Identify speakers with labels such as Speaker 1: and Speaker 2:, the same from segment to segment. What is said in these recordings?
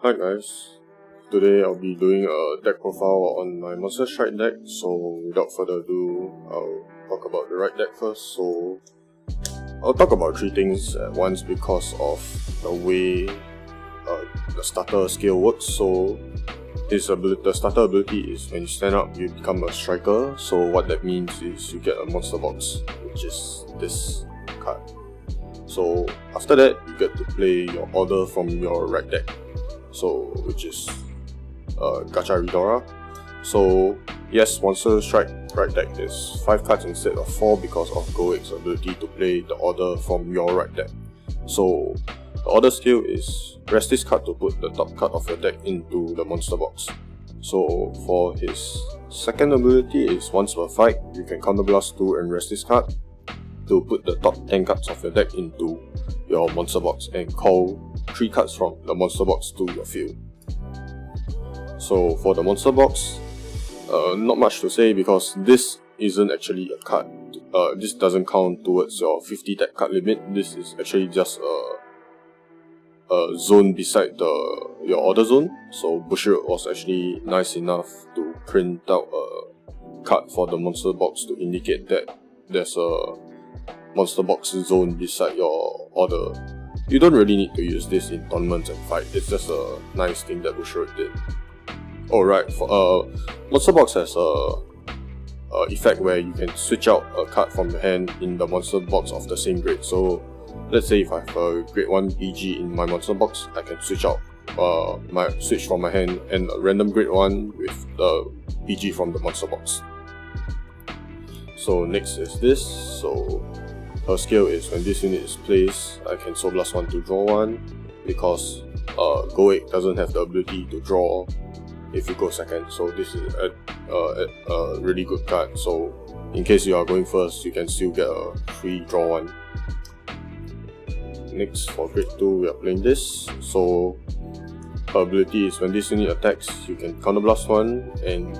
Speaker 1: Hi guys, today I'll be doing a deck profile on my Monster Strike deck, so without further ado, I'll talk about the right deck first. So I'll talk about three things at once because of the way the starter skill works. So the starter ability is when you stand up, you become a striker. So what that means is you get a monster box, which is this card. So after that, you get to play your order from your right deck, so which is Gacha Ridora. So yes, Monster Strike right deck is 5 cards instead of 4 because of Goek's ability to play the order from your right deck. So the order skill is rest this card to put the top card of your deck into the monster box. So for his second ability is once per fight, you can counterblast 2 and rest this card to put the top 10 cards of your deck into your monster box and call 3 cards from the monster box to your field. So for the monster box, not much to say because this isn't actually a card. This doesn't count towards your 50 deck card limit. This is actually just a zone beside your order zone. So Bushiroad was actually nice enough to print out a card for the monster box to indicate that there's a monster box zone beside your order. You don't really need to use this in tournaments and fight. It's just a nice thing that Bushiroad did. Alright, for monster box has a effect where you can switch out a card from your hand in the monster box of the same grade. So let's say if I have a grade 1 PG in my monster box, I can switch out switch from my hand and a random grade 1 with the PG from the monster box. So next is this. So her skill is when this unit is placed, I can Soul Blast 1 to draw 1 because Goek doesn't have the ability to draw if you go second. So this is a really good card. So in case you are going first, you can still get a free draw 1. Next, for grade 2, we are playing this. So her ability is when this unit attacks, you can counterblast 1 and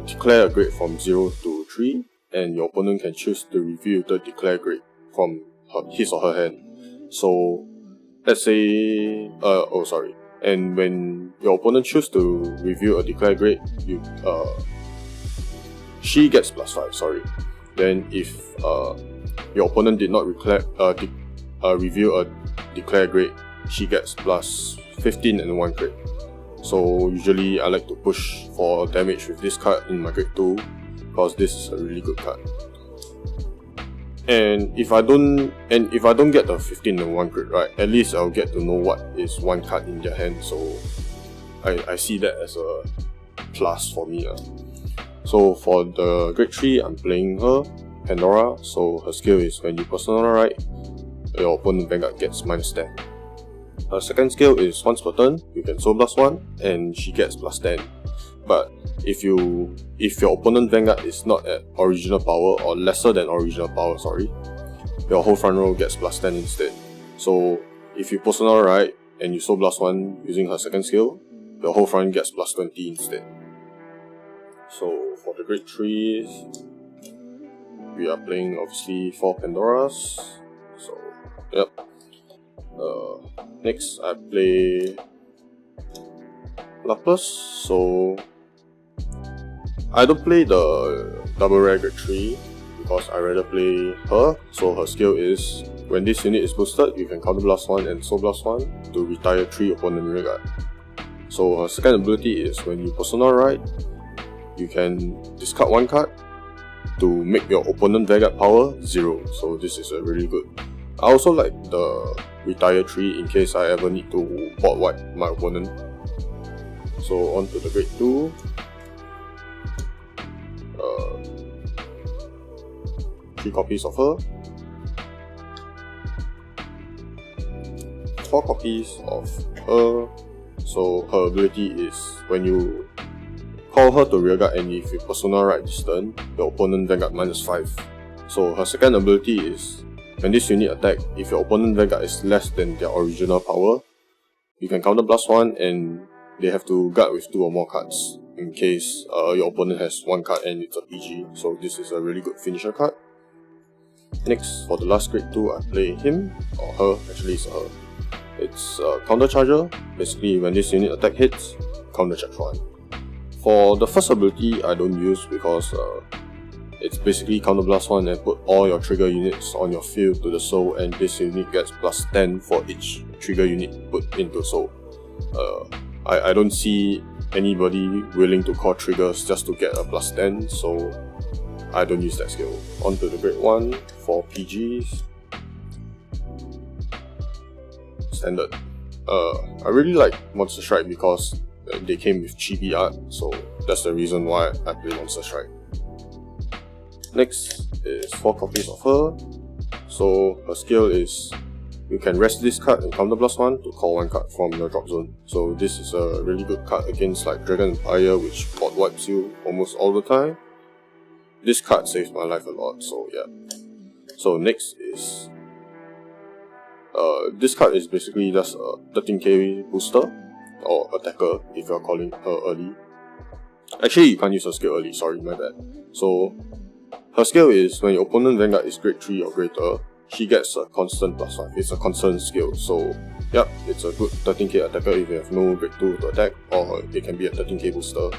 Speaker 1: declare a grade from 0 to 3, and your opponent can choose to review the declare grade from his or her hand. So let's say, and when your opponent chooses to review a declare grade, she gets +5. Then if your opponent did not review a declare grade, she gets +15 and 1 crit. So usually I like to push for damage with this card in my grade 2 because this is a really good card. And if I don't get the 15 and 1 crit, right, at least I'll get to know what is one card in their hand. So I see that as a plus for me. So for the grade 3, I'm playing her, Pandora. So her skill is when you personal right, your opponent Vanguard gets -10. Her second skill is once per turn, you can Soul Blast 1 and she gets +10. But if your opponent Vanguard is not at original power or lesser than original power, your whole front row gets +10 instead. So if you personal right and you Soul Blast 1 using her second skill, your whole front gets +20 instead. So for the grade 3s, we are playing obviously 4 Pandoras. So yep. Next I play Lapus. So I don't play the double rare grade 3 because I rather play her. So her skill is when this unit is boosted, you can counterblast 1 and Soul Blast 1 to retire 3 opponent rear guard. So her second ability is when you personal right, you can discard 1 card to make your opponent Vanguard power 0. So this is a really good. I also like the retire 3 in case I ever need to board wipe my opponent. So on to the grade 2. 3 copies of her, 4 copies of her. So her ability is when you call her to rearguard and if you personal right this turn, your opponent Vanguard -5. So her second ability is when this unit attack, if your opponent Vanguard is less than their original power, you can counterblast 1 and they have to guard with 2 or more cards in case your opponent has 1 card and it's a PG. So this is a really good finisher card. Next, for the last grade 2, I play him, or her, actually it's her. It's a counter charger. Basically, when this unit attack hits, counter charge 1. For the first ability, I don't use because it's basically counter blast 1 and put all your trigger units on your field to the soul, and this unit gets plus 10 for each trigger unit put into soul. I don't see anybody willing to call triggers just to get a plus 10, so I don't use that skill. On to the grade 1 for PGs. Standard. I really like Monster Strike because they came with chibi art, so that's the reason why I play Monster Strike. Next is 4 copies of her. So her skill is you can rest this card and counter blast 1 to call 1 card from your drop zone. So this is a really good card against like Dragon Empire, which bot wipes you almost all the time. This card saves my life a lot, so yeah. So next is this card is basically just a 13k booster or attacker if you're calling her early. Actually, you can't use her skill early, sorry, my bad. So her skill is when your opponent Vanguard is grade 3 or greater, she gets a constant plus 5. It's a constant skill, so yep, it's a good 13k attacker if you have no grade 2 to attack, or it can be a 13k booster.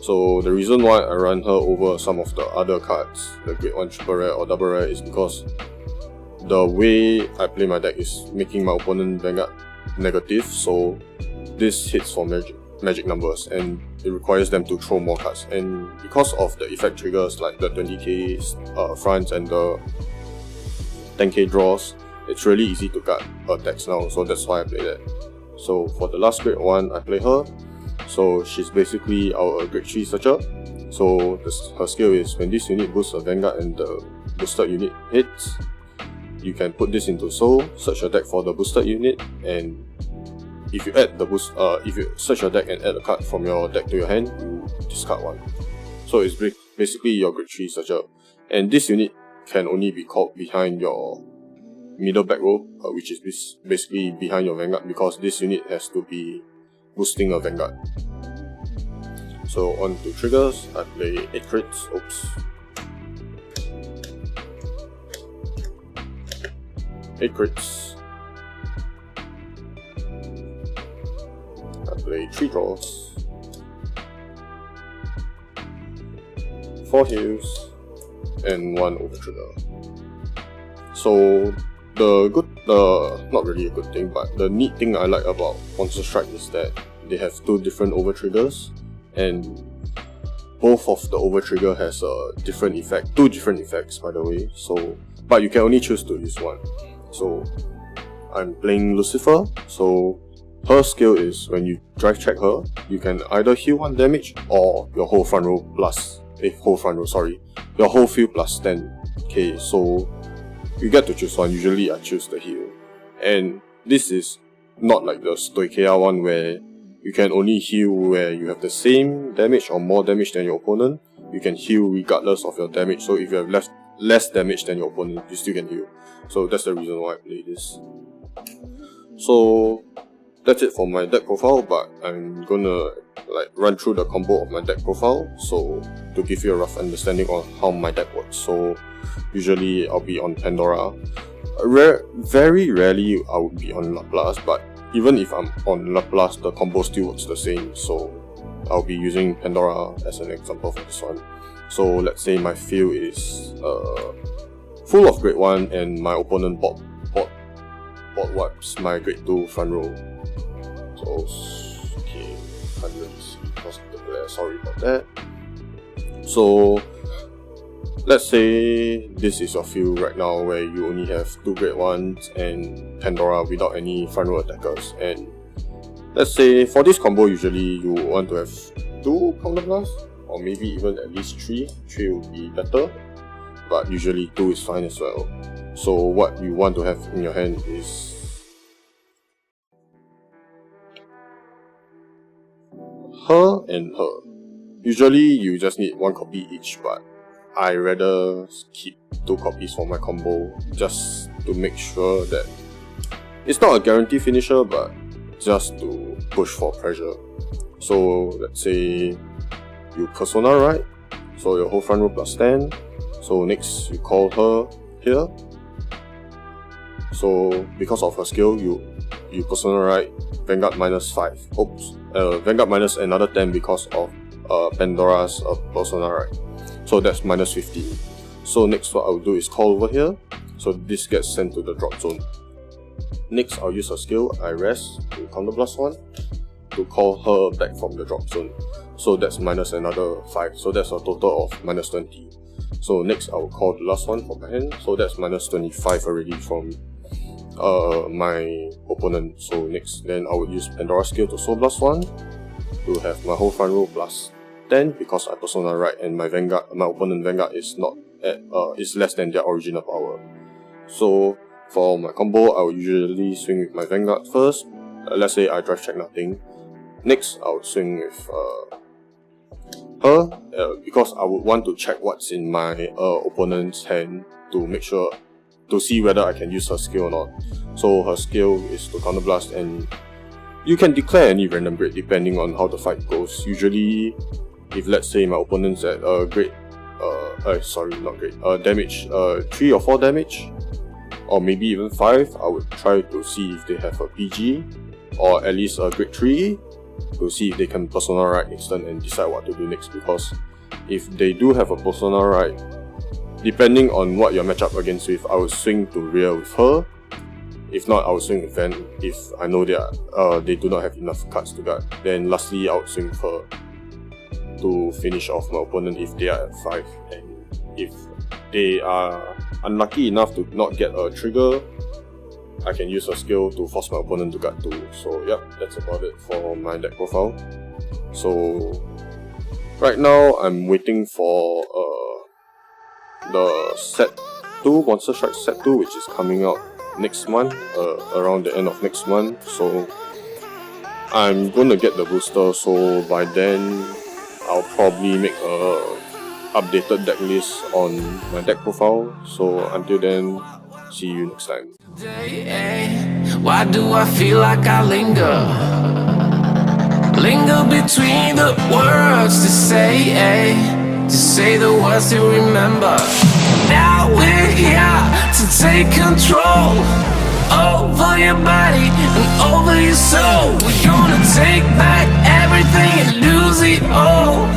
Speaker 1: So the reason why I run her over some of the other cards, the grade 1 triple rare or double rare, is because the way I play my deck is making my opponent Vanguard negative, so this hits for magic numbers and it requires them to throw more cards, and because of the effect triggers like the 20k fronts and the 10k draws, it's really easy to cut attacks now, so that's why I play that. So for the last grade 1, I play her. So she's basically our grade 3 searcher. So her skill is when this unit boosts a Vanguard and the boosted unit hits, you can put this into soul, search your deck for the boosted unit, and if you add the if you search your deck and add a card from your deck to your hand, you discard 1. So it's basically your grade 3 searcher, and this unit can only be called behind your middle back row, which is basically behind your Vanguard, because this unit has to be boosting a Vanguard. So on to triggers, I play 8 crits, oops. 8 crits. I play 3 draws, 4 heals, and 1 over trigger. So not really a good thing, but the neat thing I like about Monster Strike is that they have 2 different over triggers, and both of the over trigger has a different effect, 2 different effects by the way. So, but you can only choose to use 1. So I'm playing Lucifer. So her skill is when you drive check her, you can either heal 1 damage or your whole front row plus your whole field plus 10k. So you get to choose 1. Usually I choose the heal, and this is not like the Stoicheia one where you can only heal where you have the same damage or more damage than your opponent. You can heal regardless of your damage, so if you have less damage than your opponent, you still can heal. So that's the reason why I play this. So that's it for my deck profile, but I'm gonna run through the combo of my deck profile, so to give you a rough understanding on how my deck works. So usually I'll be on Pandora. Very rarely I would be on Laplace, but even if I'm on Laplace, the combo still works the same, so I'll be using Pandora as an example for this one. So let's say my field is full of grade 1 and my opponent bot wipes my grade 2 front row. So okay, 100 because of the glare, sorry about that. So let's say this is your field right now where you only have 2 grade 1s and Pandora without any front row attackers, and let's say for this combo usually you want to have 2 counter blasts, or maybe even at least 3. 3 would be better, but usually 2 is fine as well. So what you want to have in your hand is her and her. Usually you just need 1 copy each, but I rather keep 2 copies for my combo just to make sure that it's not a guarantee finisher, but just to push for pressure. So let's say you persona right, so your whole front row plus 10. So next you call her here. So because of her skill, you personal right Vanguard -5. Oops, Vanguard minus another 10 because of Pandora's personal right. So that's -15. So next what I'll do is call over here. So this gets sent to the drop zone. Next I'll use her skill, I rest to counterblast 1 to call her back from the drop zone. So that's minus another 5. So that's a total of -20. So next I'll call the last one from my hand. So that's -25 already from my opponent. So next then I will use Pandora's skill to soul blast 1 to have my whole front row plus 10 because I persona right and my opponent Vanguard is not at is less than their original power. So for my combo, I will usually swing with my Vanguard first. Let's say I drive check nothing. Next, I would swing with her because I would want to check what's in my opponent's hand to make sure to see whether I can use her skill or not. So her skill is to counterblast, and you can declare any random grade depending on how the fight goes. Usually, if let's say my opponent's at grade damage 3 or 4 damage, or maybe even 5, I would try to see if they have a PG or at least a grade 3 to see if they can persona right instant and decide what to do next. Because if they do have a persona right, depending on what your matchup against with, I would swing to rear with her. If not, I would swing with Van if I know they do not have enough cards to guard. Then lastly, I would swing with her to finish off my opponent if they are at 5. And if they are unlucky enough to not get a trigger, I can use a skill to force my opponent to guard 2. So yep, that's about it for my deck profile. So right now I'm waiting for the set 2, Monster Strike set 2, which is coming out next month, around the end of next month. So I'm gonna get the booster, so by then I'll probably make a updated deck list on my deck profile. So until then, see you next time.
Speaker 2: Why do I feel like I linger between the words to say the words to remember. Now we're here to take control over your body and over your soul. We're gonna take back everything and lose it all.